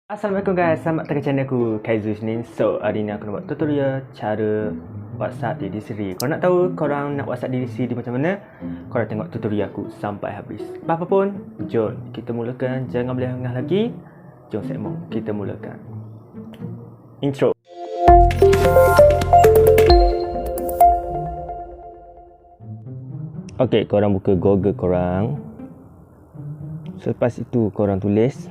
Assalamualaikum guys, selamat datang ke channel aku, Kaizu sini. So, hari ni aku nak buat tutorial cara WhatsApp diri sendiri. Kalau nak tahu korang nak WhatsApp diri sendiri macam mana, korang tengok tutorial aku sampai habis. Apa pun, jom kita mulakan. Jangan boleh lengah lagi. Jom segmen kita mulakan. Intro. Okey, korang buka Google korang. Selepas itu korang tulis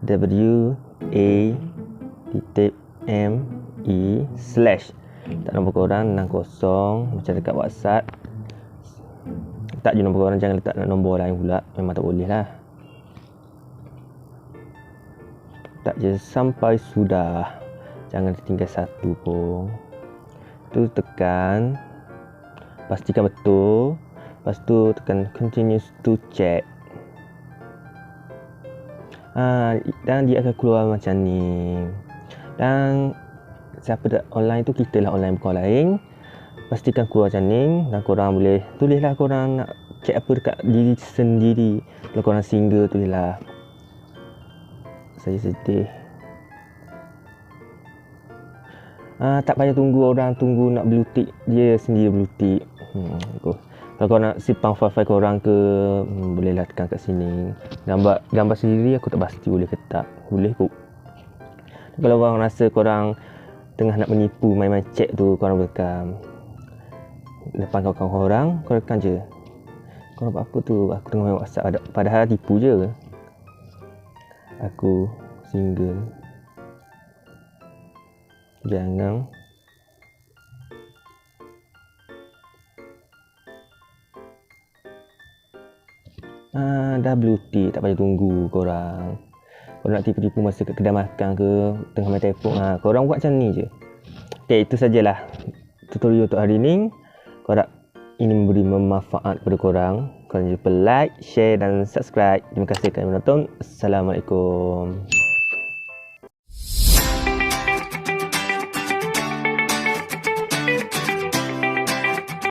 WATME/ tak nombor korang 60 macam dekat WhatsApp. Tak je nombor korang, jangan letak nombor lain pula, memang tak boleh lah. Tak je sampai sudah, jangan tinggal satu pun. Tu tekan, pastikan betul. Lepas tu tekan continues to check. Dan dia akan keluar macam ni. Dan siapa tak online tu, kita lah online bukan lain. Pastikan keluar macam ni. Dan korang boleh tulislah korang nak check apa dekat diri sendiri. Kalau korang single, tulislah saya sedih. Tak payah tunggu orang tunggu nak blue tick, dia sendiri blue tick. Kalau korang nak simpan file-file korang ke, bolehlah tekan kat sini. Gambar sendiri aku tak pasti boleh ke tak. Boleh kot. Kalau korang rasa korang tengah nak menipu, main-main chat tu, korang rekam depan kawan-kawan korang, korang rekam je. Korang buat apa tu? Aku tengah main WhatsApp, padahal tipu je. Aku single. Jangan dah blue tick, tak payah tunggu korang. Korang nak tipu-tipu masa kat kedai makan ke, tengah main telefon, korang buat macam ni je. Okay, itu sajalah tutorial untuk hari ni. Korang ini memberi manfaat kepada korang. Korang jangan lupa like, share dan subscribe. Terima kasih kerana menonton. Assalamualaikum.